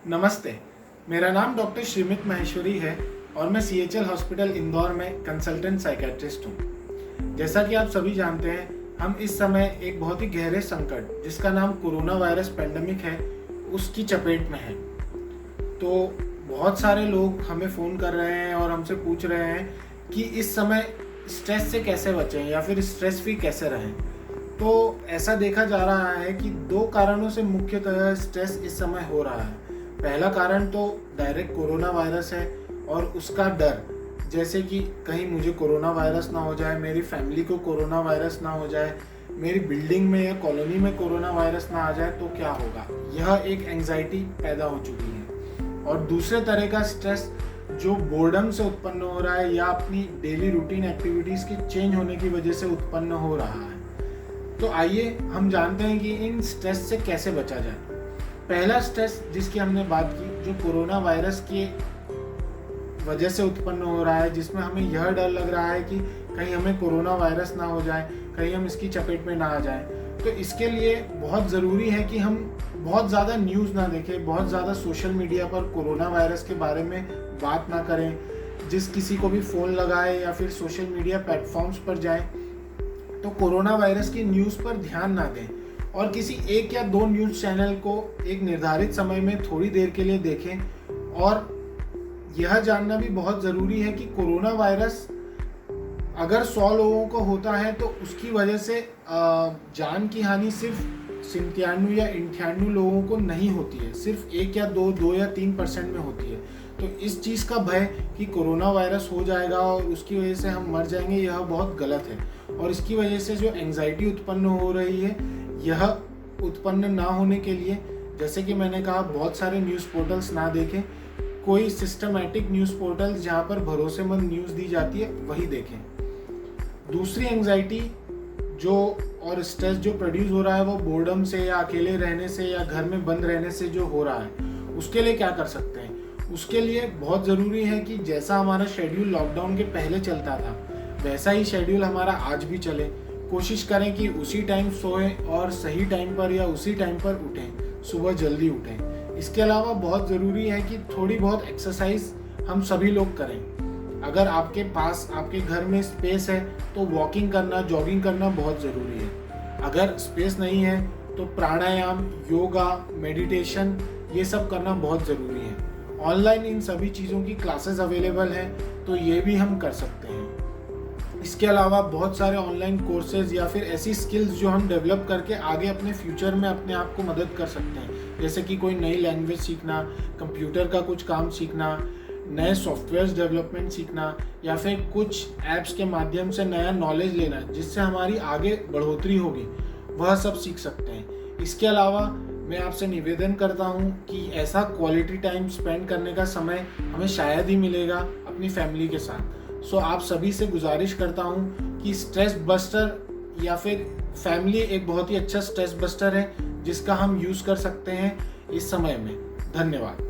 नमस्ते, मेरा नाम डॉक्टर श्रीमित महेश्वरी है और मैं सीएचएल हॉस्पिटल इंदौर में कंसल्टेंट साइकेट्रिस्ट हूँ। जैसा कि आप सभी जानते हैं, हम इस समय एक बहुत ही गहरे संकट जिसका नाम कोरोना वायरस पेंडेमिक है, उसकी चपेट में है। तो बहुत सारे लोग हमें फ़ोन कर रहे हैं और हमसे पूछ रहे हैं कि इस समय स्ट्रेस से कैसे बचें या फिर स्ट्रेस फ्री कैसे रहें। तो ऐसा देखा जा रहा है कि दो कारणों से मुख्यतः स्ट्रेस इस समय हो रहा है। पहला कारण तो डायरेक्ट कोरोना वायरस है और उसका डर, जैसे कि कहीं मुझे कोरोना वायरस ना हो जाए, मेरी फैमिली को कोरोना वायरस ना हो जाए, मेरी बिल्डिंग में या कॉलोनी में कोरोना वायरस ना आ जाए तो क्या होगा। यह एक एंजाइटी पैदा हो चुकी है। और दूसरे तरह का स्ट्रेस जो बोर्डम से उत्पन्न हो रहा है या अपनी डेली रूटीन एक्टिविटीज़ के चेंज होने की वजह से उत्पन्न हो रहा है। तो आइए हम जानते हैं कि इन स्ट्रेस से कैसे बचा जाए। पहला स्ट्रेस जिसकी हमने बात की, जो कोरोना वायरस के वजह से उत्पन्न हो रहा है, जिसमें हमें यह डर लग रहा है कि कहीं हमें कोरोना वायरस ना हो जाए, कहीं हम इसकी चपेट में ना आ जाएं। तो इसके लिए बहुत ज़रूरी है कि हम बहुत ज़्यादा न्यूज़ ना देखें, बहुत ज़्यादा सोशल मीडिया पर कोरोना वायरस के बारे में बात ना करें। जिस किसी को भी फ़ोन लगाए या फिर सोशल मीडिया प्लेटफॉर्म्स पर जाएं तो कोरोना वायरस की न्यूज़ पर ध्यान ना दें और किसी एक या दो न्यूज़ चैनल को एक निर्धारित समय में थोड़ी देर के लिए देखें। और यह जानना भी बहुत ज़रूरी है कि कोरोना वायरस अगर 100 लोगों को होता है तो उसकी वजह से जान की हानि सिर्फ 97 या 98 लोगों को नहीं होती है, सिर्फ 1 या 2 या 3% में होती है। तो इस चीज़ का भय कि कोरोना वायरस हो जाएगा और उसकी वजह से हम मर जाएंगे, यह बहुत गलत है। और इसकी वजह से जो एंजाइटी उत्पन्न हो रही है, यह उत्पन्न ना होने के लिए, जैसे कि मैंने कहा, बहुत सारे न्यूज़ पोर्टल्स ना देखें। कोई सिस्टमैटिक न्यूज़ पोर्टल जहाँ पर भरोसेमंद न्यूज़ दी जाती है वही देखें। दूसरी एंजाइटी जो और स्ट्रेस जो प्रोड्यूस हो रहा है वो बोर्डम से या अकेले रहने से या घर में बंद रहने से जो हो रहा है, उसके लिए क्या कर सकते हैं। उसके लिए बहुत ज़रूरी है कि जैसा हमारा शेड्यूल लॉकडाउन के पहले चलता था वैसा ही शेड्यूल हमारा आज भी चले। कोशिश करें कि उसी टाइम सोएं और सही टाइम पर या उसी टाइम पर उठें, सुबह जल्दी उठें। इसके अलावा बहुत ज़रूरी है कि थोड़ी बहुत एक्सरसाइज हम सभी लोग करें। अगर आपके पास आपके घर में स्पेस है तो वॉकिंग करना, जॉगिंग करना बहुत ज़रूरी है। अगर स्पेस नहीं है तो प्राणायाम, योगा, मेडिटेशन, ये सब करना बहुत ज़रूरी है। ऑनलाइन इन सभी चीज़ों की क्लासेस अवेलेबल हैं तो ये भी हम कर सकते हैं। इसके अलावा बहुत सारे ऑनलाइन कोर्सेज या फिर ऐसी स्किल्स जो हम डेवलप करके आगे अपने फ्यूचर में अपने आप को मदद कर सकते हैं, जैसे कि कोई नई लैंग्वेज सीखना, कंप्यूटर का कुछ काम सीखना, नए सॉफ्टवेयर्स डेवलपमेंट सीखना या फिर कुछ ऐप्स के माध्यम से नया नॉलेज लेना जिससे हमारी आगे बढ़ोतरी होगी, वह सब सीख सकते हैं। इसके अलावा मैं आपसे निवेदन करता हूँ कि ऐसा क्वालिटी टाइम स्पेंड करने का समय हमें शायद ही मिलेगा अपनी फैमिली के साथ। सो आप सभी से गुजारिश करता हूँ कि स्ट्रेस बस्टर या फिर फैमिली एक बहुत ही अच्छा स्ट्रेस बस्टर है जिसका हम यूज़ कर सकते हैं इस समय में। धन्यवाद।